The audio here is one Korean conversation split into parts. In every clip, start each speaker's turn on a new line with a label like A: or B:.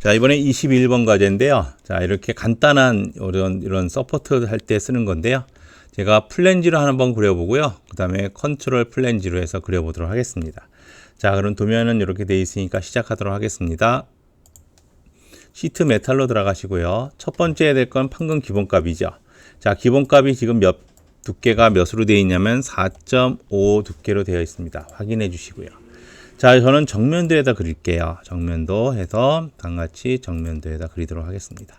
A: 자, 이번에 21번 과제인데요. 자, 이렇게 간단한 이런 서포트 할 때 쓰는 건데요. 제가 플랜지로 한번 그려보고요. 그 다음에 컨트롤 플랜지로 해서 그려보도록 하겠습니다. 자, 그럼 도면은 이렇게 돼 있으니까 시작하도록 하겠습니다. 시트 메탈로 들어가시고요. 첫 번째 해야 될 건 판금 기본값이죠. 자, 기본값이 지금 두께가 몇으로 되어 있냐면 4.5 두께로 되어 있습니다. 확인해 주시고요. 자, 저는 정면도에다 그릴게요. 정면도 해서 같이 정면도에다 그리도록 하겠습니다.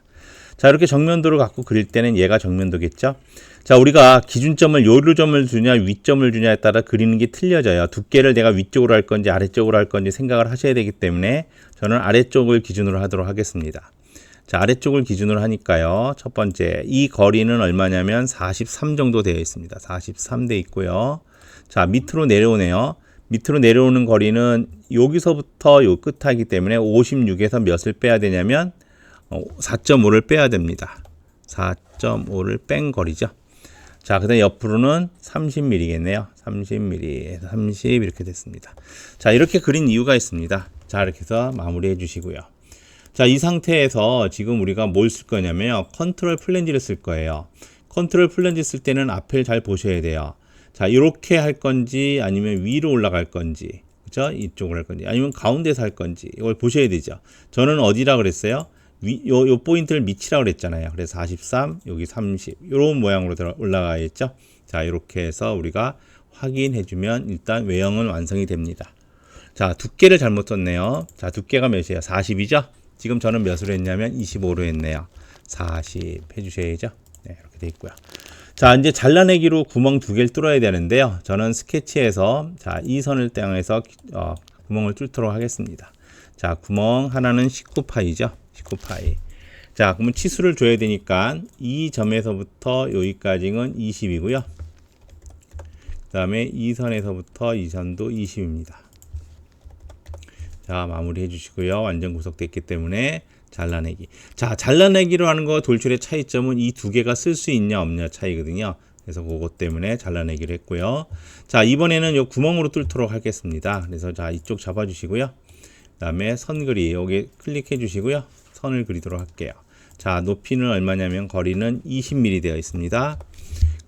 A: 자, 이렇게 정면도를 갖고 그릴 때는 얘가 정면도겠죠. 자, 우리가 기준점을 요로 점을 주냐 위점을 주냐에 따라 그리는 게 틀려져요. 두께를 내가 위쪽으로 할 건지 아래쪽으로 할 건지 생각을 하셔야 되기 때문에 저는 아래쪽을 기준으로 하도록 하겠습니다. 자, 아래쪽을 기준으로 하니까요. 첫 번째, 이 거리는 얼마냐면 43 정도 되어 있습니다. 43 돼 있고요. 자, 밑으로 내려오네요. 밑으로 내려오는 거리는 여기서부터 요 끝하기 때문에 56에서 몇을 빼야 되냐면 4.5를 빼야 됩니다. 4.5를 뺀 거리죠. 자, 그 다음에 옆으로는 30mm겠네요. 30mm에서 30 이렇게 됐습니다. 자, 이렇게 그린 이유가 있습니다. 자, 이렇게 해서 마무리해 주시고요. 자, 이 상태에서 지금 우리가 뭘 쓸 거냐면요. 컨트롤 플랜지를 쓸 거예요. 컨트롤 플랜지 쓸 때는 앞을 잘 보셔야 돼요. 자, 이렇게 할 건지 아니면 위로 올라갈 건지, 그죠? 이쪽으로 할 건지 아니면 가운데서 할 건지 이걸 보셔야 되죠. 저는 어디라 그랬어요? 요 포인트를 밑이라 그랬잖아요. 그래서 43, 여기 30 이런 모양으로 올라가야겠죠. 자, 이렇게 해서 우리가 확인해 주면 일단 외형은 완성이 됩니다. 자, 두께를 잘못 썼네요. 자, 두께가 몇이에요? 40이죠? 지금 저는 몇으로 했냐면 25로 했네요. 40 해주셔야죠. 네, 이렇게 돼 있고요. 자, 이제 잘라내기로 구멍 두 개를 뚫어야 되는데요. 저는 스케치에서 자, 이 선을 땅에서 구멍을 뚫도록 하겠습니다. 자, 구멍 하나는 19파이죠. 19파이. 자, 그러면 치수를 줘야 되니까 이 점에서부터 여기까지는 20이고요. 그 다음에 이 선에서부터 이 선도 20입니다. 자, 마무리 해주시고요. 완전 구석됐기 때문에 잘라내기. 자, 잘라내기로 하는 거 돌출의 차이점은 이 두 개가 쓸 수 있냐 없냐 차이거든요. 그래서 그것 때문에 잘라내기로 했고요. 자, 이번에는 요 구멍으로 뚫도록 하겠습니다. 그래서 자, 이쪽 잡아주시고요. 그 다음에 선 그리 여기 클릭해 주시고요. 선을 그리도록 할게요. 자, 높이는 얼마냐면 거리는 20mm 되어 있습니다.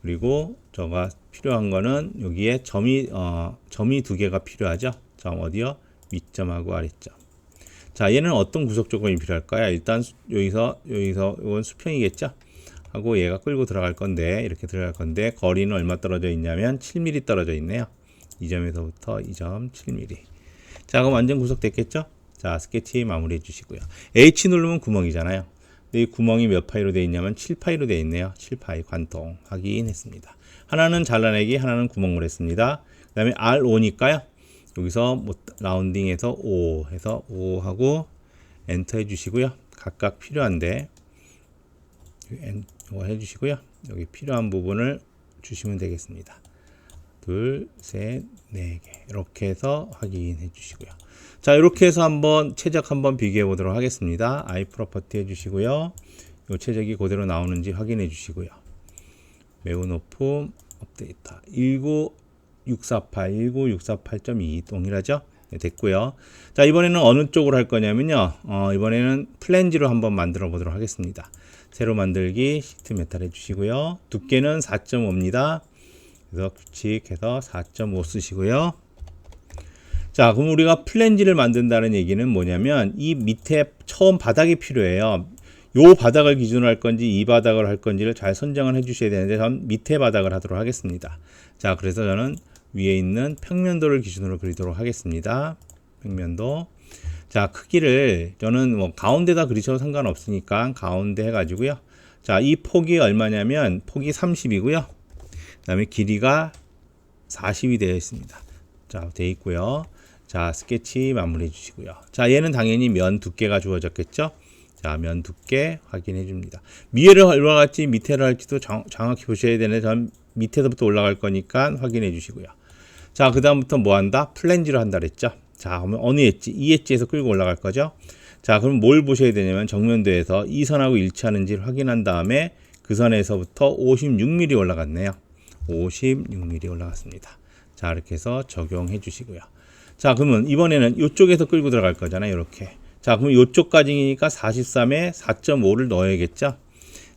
A: 그리고 저가 필요한 거는 여기에 점이 두 개가 필요하죠. 점 어디요? 윗점하고 아랫점. 자, 얘는 어떤 구속 조건이 필요할까요? 일단 여기서 이건 수평이겠죠? 하고 얘가 끌고 들어갈 건데 이렇게 들어갈 건데 거리는 얼마 떨어져 있냐면 7mm 떨어져 있네요. 이 점에서부터 이 점 7mm. 자, 그럼 완전 구속됐겠죠? 자, 스케치 마무리해 주시고요. H 누르면 구멍이잖아요. 근데 이 구멍이 몇 파이로 되어 있냐면 7파이로 되어 있네요. 7파이 관통 확인했습니다. 하나는 잘라내기, 하나는 구멍을 했습니다. 그 다음에 R5니까요. 여기서 뭐 라운딩해서 5 해서 5 하고 엔터 해주시고요. 각각 필요한데 이거 해주시고요. 여기 필요한 부분을 주시면 되겠습니다. 둘, 셋, 네 개 이렇게 해서 확인해 주시고요. 자, 이렇게 해서 한번 최적 한번 비교해 보도록 하겠습니다. 아이 프로퍼티 해주시고요. 이 최적이 그대로 나오는지 확인해 주시고요. 매우 높음 업데이터 19648 동일하죠? 네, 됐고요. 자, 이번에는 어느 쪽으로 할 거냐면요. 이번에는 플랜지로 한번 만들어 보도록 하겠습니다. 새로 만들기 시트 메탈 해주시고요. 두께는 4.5입니다. 그래서 규칙해서 4.5 쓰시고요. 자, 그럼 우리가 플랜지를 만든다는 얘기는 뭐냐면 이 밑에 처음 바닥이 필요해요. 요 바닥을 기준으로 할 건지 이 바닥을 할 건지를 잘 선정을 해 주셔야 되는데 전 밑에 바닥을 하도록 하겠습니다. 자, 그래서 저는 위에 있는 평면도를 기준으로 그리도록 하겠습니다. 평면도. 자, 크기를 저는 뭐 가운데다 그리셔도 상관없으니까 가운데 해가지고요. 자, 이 폭이 얼마냐면 폭이 30이고요. 그 다음에 길이가 40이 되어 있습니다. 자, 되어 있고요. 자, 스케치 마무리해 주시고요. 자, 얘는 당연히 면 두께가 주어졌겠죠. 자, 면 두께 확인해 줍니다. 위에를 올라갈지 밑에를 할지도 정확히 보셔야 되는데 전 밑에서부터 올라갈 거니까 확인해 주시고요. 자, 그 다음부터 뭐 한다? 플랜지로 한다 그랬죠. 자, 그러면 어느 엣지? 이 엣지에서 끌고 올라갈 거죠. 자, 그럼 뭘 보셔야 되냐면 정면도에서 이 선하고 일치하는지를 확인한 다음에 그 선에서부터 56mm 올라갔네요. 56mm 올라갔습니다. 자, 이렇게 해서 적용해 주시고요. 자, 그러면 이번에는 이쪽에서 끌고 들어갈 거잖아요. 이렇게. 자, 그럼 요쪽까지니까 43에 4.5를 넣어야겠죠.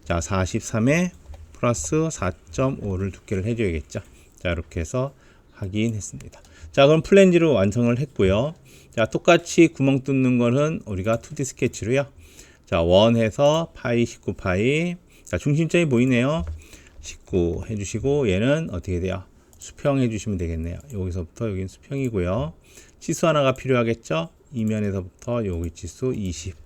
A: 자, 43에 플러스 4.5를 두께를 해줘야겠죠. 자, 이렇게 해서 확인했습니다. 자, 그럼 플랜지로 완성을 했고요. 자, 똑같이 구멍 뚫는 거는 우리가 2D 스케치로요. 자, 1 해서 파이 19파이. 자, 중심점이 보이네요. 19 해주시고, 얘는 어떻게 돼요? 수평 해주시면 되겠네요. 여기서부터 여기는 수평이고요. 치수 하나가 필요하겠죠? 이면에서부터 여기 치수 20.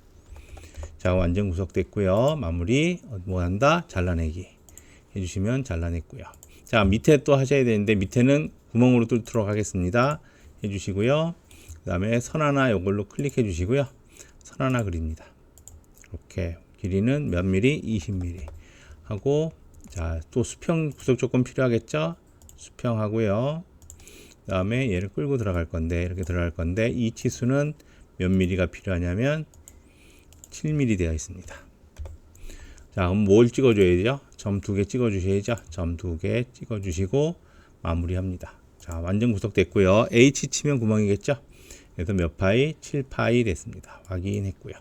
A: 자, 완전 구석됐고요. 마무리 뭐 한다? 잘라내기 해주시면 잘라냈고요. 자, 밑에 또 하셔야 되는데 밑에는 구멍으로 뚫도록 하겠습니다. 해주시고요. 그 다음에 선 하나 이걸로 클릭해 주시고요. 선 하나 그립니다. 이렇게 길이는 몇 미리? 20mm 하고, 자, 또 수평 구석 조금 필요하겠죠? 수평하고요. 그 다음에 얘를 끌고 들어갈 건데, 이렇게 들어갈 건데, 이 치수는 몇 미리가 필요하냐면 7mm 되어 있습니다. 자, 그럼 뭘 찍어줘야죠? 점 2개 찍어주셔야죠. 점 2개 찍어주시고 마무리합니다. 자, 완전 구석됐고요. H 치면 구멍이겠죠? 그래서 몇 파이? 7파이 됐습니다. 확인했고요.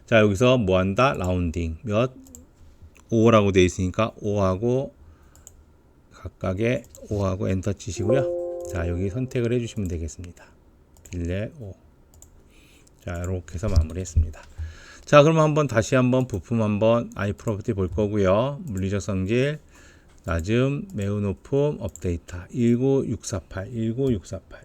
A: 자, 여기서 뭐 한다? 라운딩. 몇? 5라고 되어 있으니까 5하고 각각의 5하고 엔터 치시고요. 자, 여기 선택을 해주시면 되겠습니다. 빌렛 5. 자, 이렇게 해서 마무리했습니다. 자, 그러면 한번 다시 한번 부품 한번 아이프로퍼티 볼 거고요. 물리적 성질, 낮음, 매우 높음, 업데이터 19648, 19648,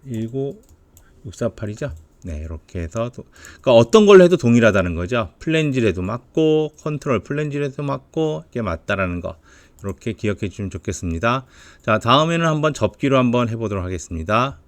A: 19648이죠. 네, 이렇게 해서 그러니까 어떤 걸로 해도 동일하다는 거죠. 플랜지에도 맞고 컨트롤 플랜지에도 맞고 이게 맞다라는 거. 이렇게 기억해 주시면 좋겠습니다. 자, 다음에는 한번 접기로 한번 해보도록 하겠습니다.